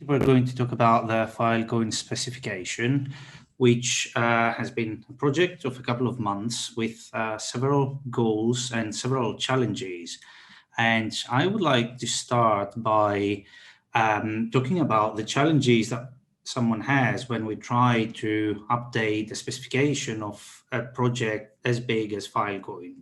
We're going to talk about the Filecoin Specification, which has been a project of a couple of months with several goals and several challenges. And I would like to start by talking about the challenges that someone has when we try to update the specification of a project as big as Filecoin.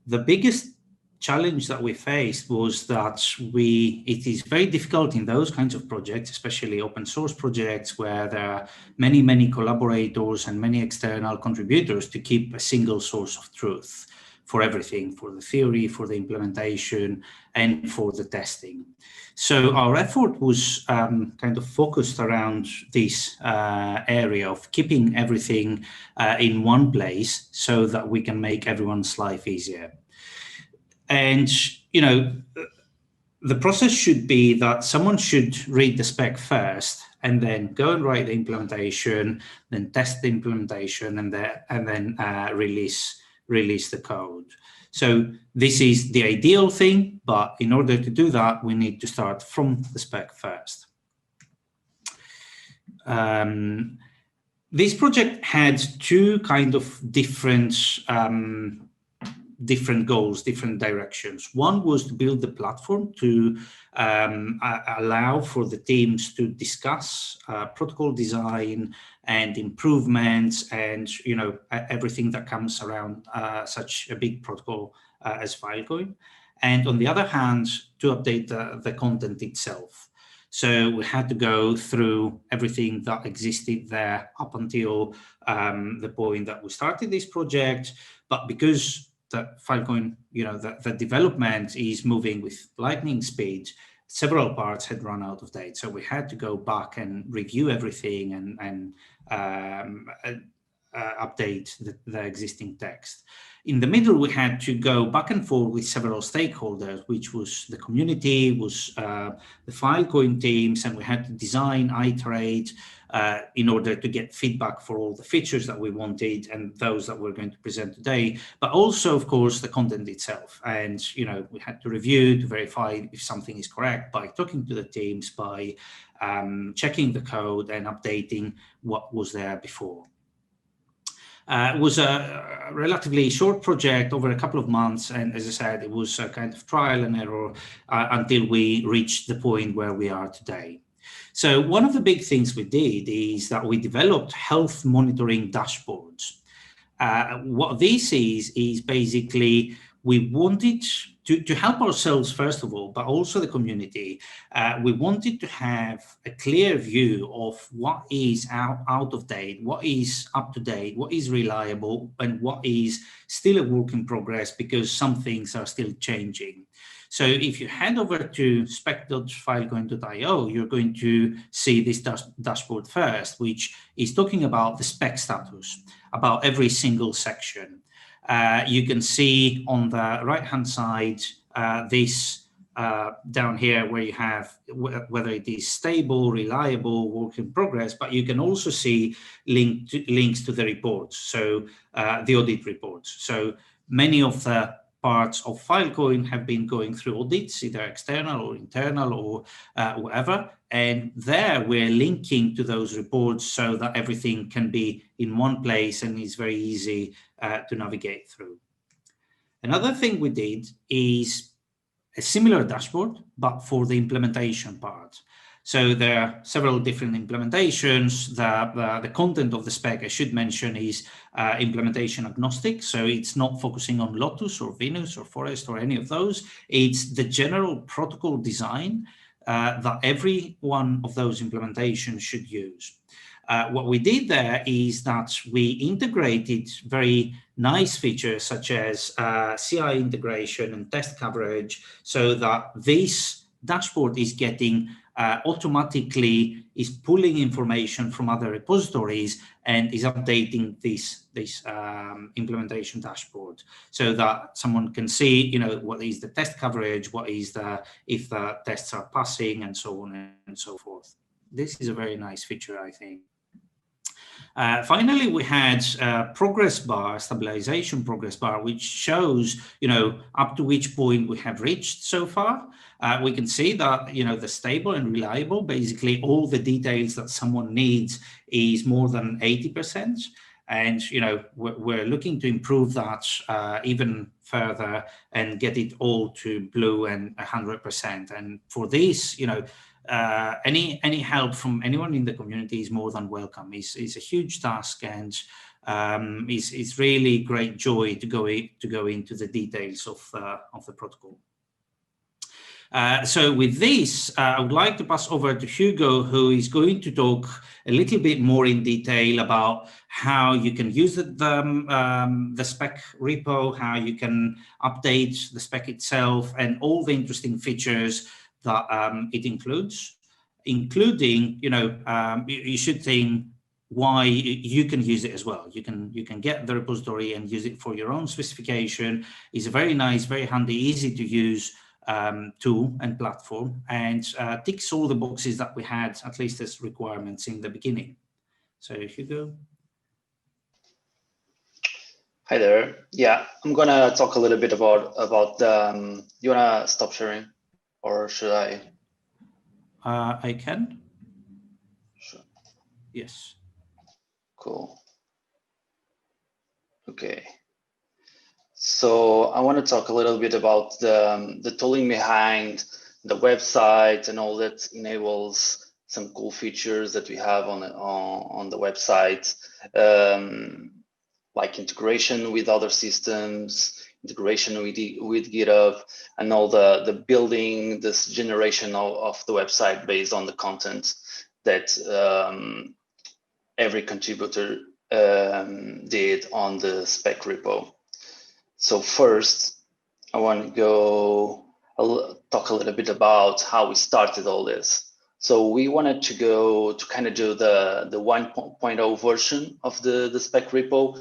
The biggest challenge that we faced was that it is very difficult in those kinds of projects, especially open source projects where there are many collaborators and many external contributors, to keep a single source of truth for everything, for the theory, for the implementation, and for the testing. So our effort was kind of focused around this area of keeping everything in one place so that we can make everyone's life easier. And, you know, the process should be that someone should read the spec first and then go and write the implementation, then test the implementation, and then release the code. So this is the ideal thing, but in order to do that, we need to start from the spec first. This project had two kind of different goals, different directions. One was to build the platform to allow for the teams to discuss protocol design and improvements and, you know, everything that comes around such a big protocol as Filecoin. And on the other hand, to update the content itself. So we had to go through everything that existed there up until the point that we started this project. But because the Filecoin, you know, the development is moving with lightning speed, several parts had run out of date. So we had to go back and review everything and update the existing text. In the middle, we had to go back and forth with several stakeholders, which was the community, was the Filecoin teams, and we had to design, iterate in order to get feedback for all the features that we wanted and those that we're going to present today, but also, of course, the content itself. And, you know, we had to review to verify if something is correct by talking to the teams, by checking the code and updating what was there before. It was a relatively short project over a couple of months, and as I said, it was a kind of trial and error until we reached the point where we are today. So one of the big things we did is that we developed health monitoring dashboards. What this is basically we wanted to help ourselves, first of all, but also the community. We wanted to have a clear view of what is out of date, what is up to date, what is reliable, and what is still a work in progress, because some things are still changing. So if you head over to spec.filecoin.io, you're going to see this dashboard first, which is talking about the spec status, about every single section. You can see on the right-hand side this down here where you have whether it is stable, reliable, work in progress, but you can also see links to the reports, so the audit reports. So many of the parts of Filecoin have been going through audits, either external or internal or whatever. And there we're linking to those reports so that everything can be in one place and is very easy to navigate through. Another thing we did is a similar dashboard, but for the implementation part. So there are several different implementations. The content of the spec, I should mention, is implementation agnostic. So it's not focusing on Lotus or Venus or Forest or any of those. It's the general protocol design that every one of those implementations should use. What we did there is that we integrated very nice features such as CI integration and test coverage, so that this dashboard is getting automatically is pulling information from other repositories and is updating this implementation dashboard, so that someone can see, you know, what is the test coverage, what is if the tests are passing, and so on and so forth. This is a very nice feature, I think. Finally, we had a progress bar, stabilization progress bar, which shows, up to which point we have reached so far. We can see that, the stable and reliable, basically all the details that someone needs is more than 80%. And, we're looking to improve that even further and get it all to blue and 100%. And for this, any help from anyone in the community is more than welcome. It's a huge task, and it's really great joy to go into the details of the protocol. So with this, I would like to pass over to Hugo, who is going to talk a little bit more in detail about how you can use the spec repo, how you can update the spec itself, and all the interesting features that it includes, including, you should think why you can use it as well. You can get the repository and use it for your own specification. It's a very nice, very handy, easy to use tool and platform, and ticks all the boxes that we had, at least as requirements in the beginning. So Hugo. Hi there. Yeah, I'm gonna talk a little bit about the. You wanna stop sharing, or should I? I can. Sure. Yes. Cool. Okay. So I want to talk a little bit about the tooling behind the website and all that enables some cool features that we have on the website, like integration with other systems, integration with GitHub, and all the building, this generation of the website based on the content that every contributor did on the spec repo. So first, I want to talk a little bit about how we started all this. So we wanted to go to kind of do the 1.0 version of the spec repo,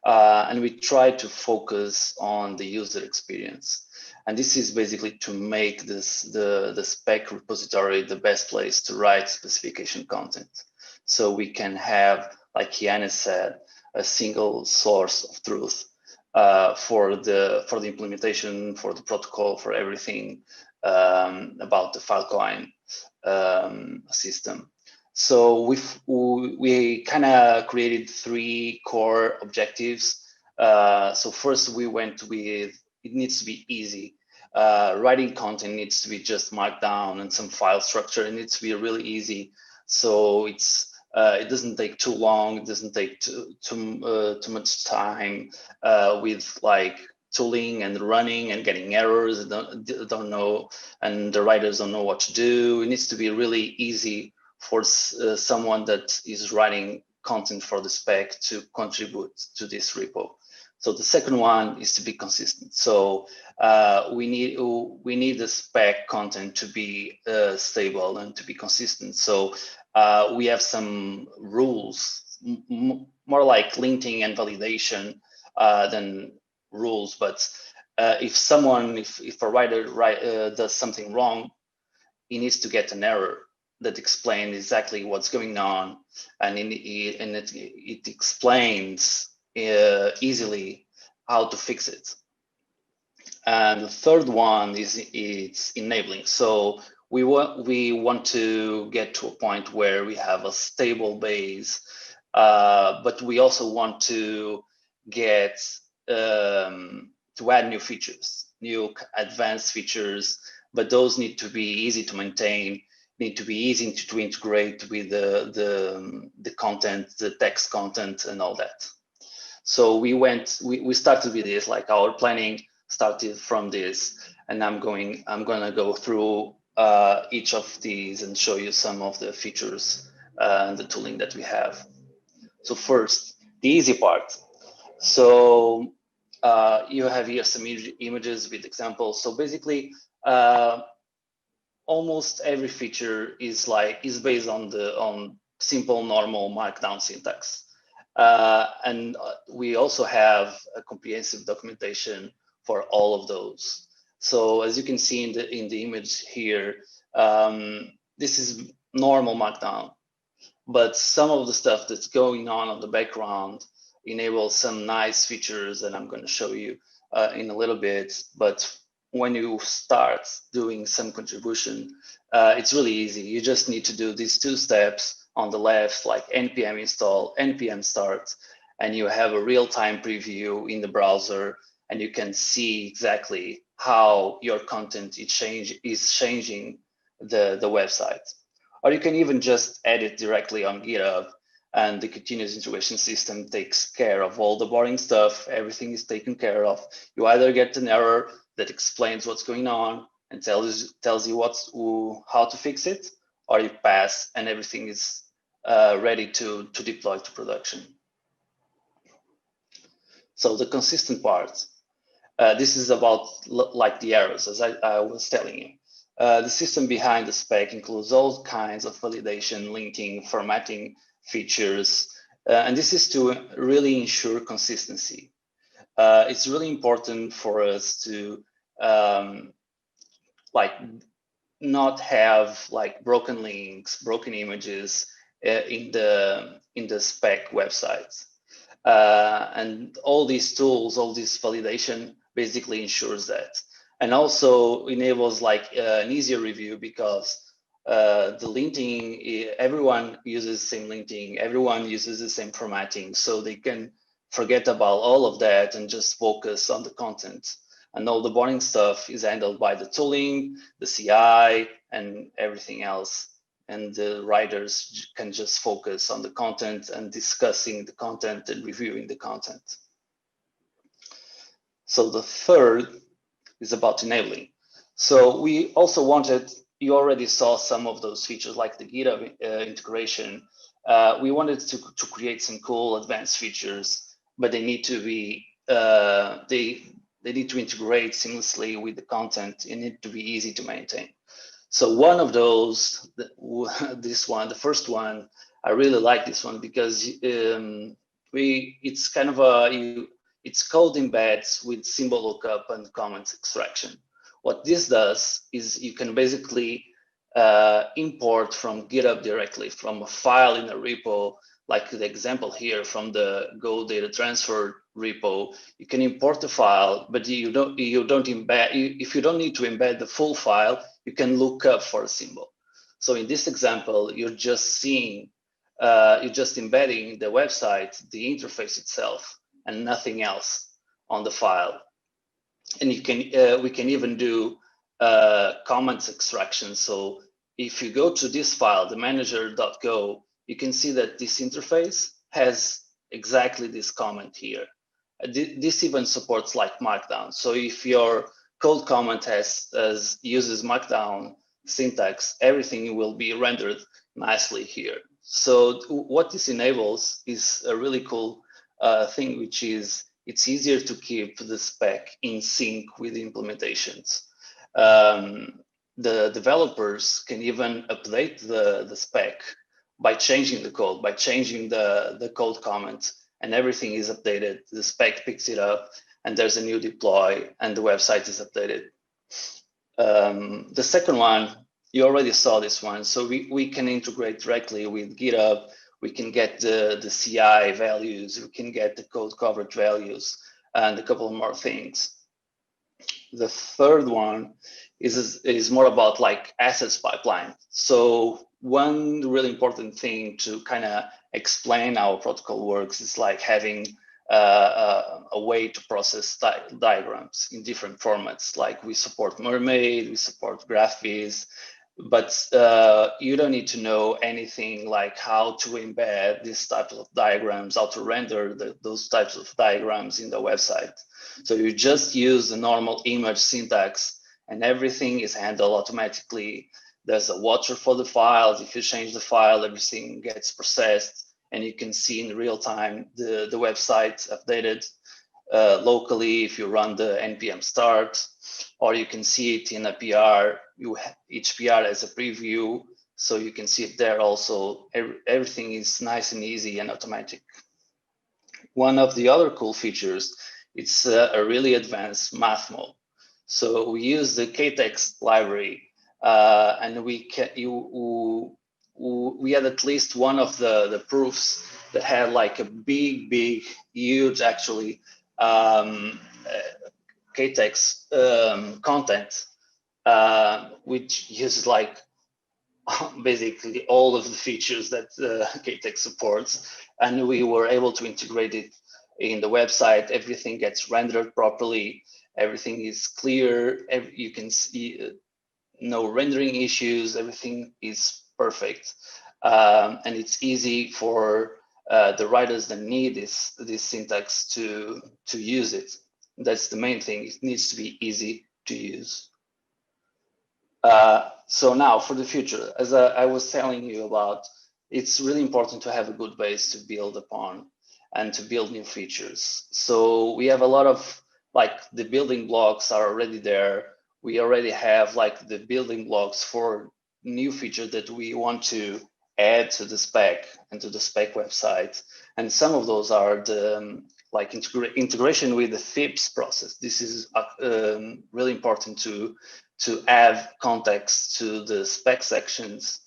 and we tried to focus on the user experience. And this is basically to make the spec repository the best place to write specification content. So we can have, like Yiannis said, a single source of truth for the implementation, for the protocol, for everything about the Filecoin system. So we kind of created 3 core objectives. So first we went with, it needs to be easy. Writing content needs to be just Markdown and some file structure. It needs to be really easy. So it doesn't take too long. It doesn't take too much time with like tooling and running and getting errors. Don't know, and the writers don't know what to do. It needs to be really easy for someone that is writing content for the spec to contribute to this repo. So the second one is to be consistent. So we need the spec content to be stable and to be consistent. So we have some rules, more like linting and validation than rules. But if a writer does something wrong, he needs to get an error that explains exactly what's going on, and it explains easily how to fix it. And the third one is it's enabling. So we want to get to a point where we have a stable base, but we also want to get to add new features, new advanced features, but those need to be easy to maintain, need to be easy to integrate with the content, the text content, and all that. So we started with this, like our planning started from this, and I'm gonna go through each of these and show you some of the features and the tooling that we have. So first, the easy part. So you have here some images with examples. So basically, almost every feature is based on simple normal Markdown syntax. And we also have a comprehensive documentation for all of those. So as you can see in the image here, this is normal Markdown. but some of the stuff that's going on the background enables some nice features that I'm going to show you in a little bit. But when you start doing some contribution, it's really easy. You just need to do these two steps on the left, like npm install, npm start, and you have a real-time preview in the browser, and you can see exactly how your content is changing the website. Or you can even just edit directly on GitHub, and the continuous integration system takes care of all the boring stuff. Everything is taken care of. You either get an error that explains what's going on and tells you how to fix it, or you pass and everything is ready to deploy to production. So the consistent part, this is about like the errors, as I was telling you. The system behind the spec includes all kinds of validation, linking, formatting features, and this is to really ensure consistency. It's really important for us to like not have like broken links, broken images in the spec websites. And all these tools, all this validation basically ensures that. And also enables like an easier review, because the linting, everyone uses the same linting, everyone uses the same formatting, so they can forget about all of that and just focus on the content. And all the boring stuff is handled by the tooling, the CI, and everything else. And the writers can just focus on the content and discussing the content and reviewing the content. So the third is about enabling. So we also wanted, you already saw some of those features like the GitHub integration. We wanted to create some cool advanced features, but they need to be, they need to integrate seamlessly with the content and need to be easy to maintain. So one of those, this one, the first one, I really like this one because it's kind of it's code embeds with symbol lookup and comments extraction. What this does is you can basically import from GitHub directly from a file in a repo, like the example here from the Go data transfer repo. You can import the file, but you don't embed. If you don't need to embed the full file, you can look up for a symbol. So in this example, you're just seeing, you're just embedding the website, the interface itself, and nothing else on the file. And you can, we can even do comments extraction. So if you go to this file, the manager.go, you can see that this interface has exactly this comment here. This even supports like Markdown. So if your code comment uses Markdown syntax, everything will be rendered nicely here. So what this enables is a really cool thing, which is it's easier to keep the spec in sync with the implementations. The developers can even update the spec by changing the code, by changing the code comments, and everything is updated. The spec picks it up, and there's a new deploy, and the website is updated. The second one, you already saw this one. So we can integrate directly with GitHub. We can get the CI values. We can get the code coverage values, and a couple more things. The third one is more about like assets pipeline. So one really important thing to kind of explain how a protocol works is like having a way to process diagrams in different formats. Like we support Mermaid, we support GraphViz, but you don't need to know anything like how to embed these types of diagrams, how to render those types of diagrams in the website. So you just use the normal image syntax and everything is handled automatically. There's a watcher for the files. If you change the file, everything gets processed and you can see in real time the website updated locally if you run the npm start, or you can see it in a PR. Each PR has a preview, so you can see it there also. Everything is nice and easy and automatic. One of the other cool features, it's a really advanced math mode. So we use the KTeX library, and we had at least one of the proofs that had like a big, huge, actually, KTEX content, which uses like basically all of the features that KTEX supports, and we were able to integrate it in the website. Everything gets rendered properly. Everything is clear. You can see no rendering issues. Everything is perfect, and it's easy for the writers that need this syntax to use it. That's the main thing. It needs to be easy to use. So now for the future, as I was telling you about, it's really important to have a good base to build upon and to build new features. So we have a lot of, like, the building blocks are already there. We already have like the building blocks for new features that we want to add to the spec and to the spec website. And some of those are the like integration with the FIPS process. This is really important to add context to the spec sections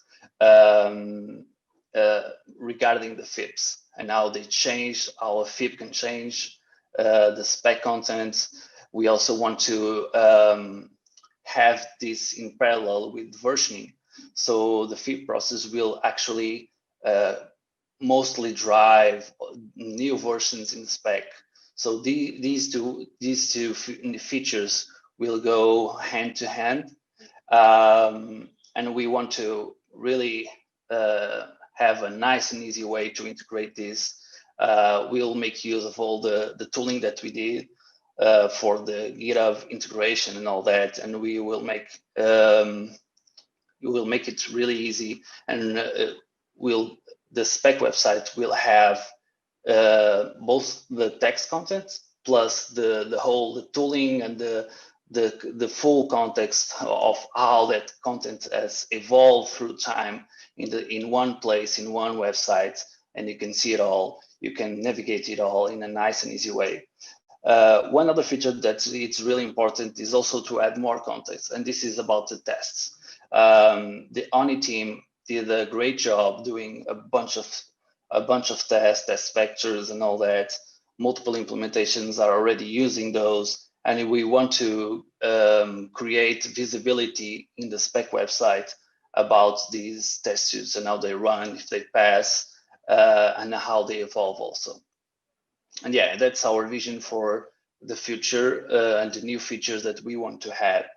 regarding the FIPS and how they change, how a FIP can change the spec content. We also want to have this in parallel with versioning. So the FIP process will actually mostly drive new versions in the spec. So these two features will go hand to hand, and we want to really have a nice and easy way to integrate this. We'll make use of all the tooling that we did for the GitHub integration and all that, and we will make it really easy, and the spec website will have both the text content plus the whole tooling and the full context of how that content has evolved through time in one place, in one website, and you can see it all. You can navigate it all in a nice and easy way. One other feature that it's really important is also to add more context, and this is about the tests. The ONI team did a great job doing a bunch of tests, test vectors, and all that. Multiple implementations are already using those, and we want to create visibility in the spec website about these test suits and how they run, if they pass, and how they evolve also. And yeah, that's our vision for the future and the new features that we want to add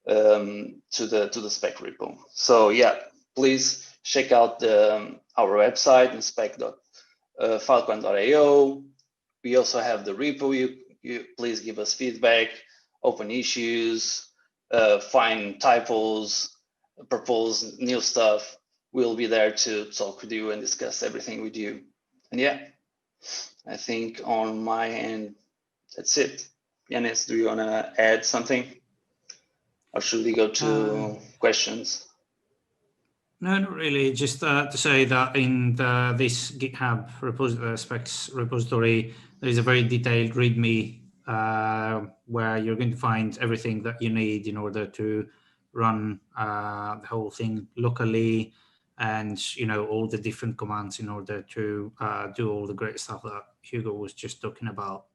to the spec repo. So yeah, please check out our website and spec.filecoin.io. We also have the repo. You please give us feedback, open issues, find typos, propose new stuff. We'll be there to talk with you and discuss everything with you. And yeah, I think on my end, that's it. Yiannis, do you want to add something? Or should we go to questions? No, not really. Just to say that in this GitHub specs repository, there is a very detailed README where you're going to find everything that you need in order to run the whole thing locally, and all the different commands in order to do all the great stuff that Hugo was just talking about.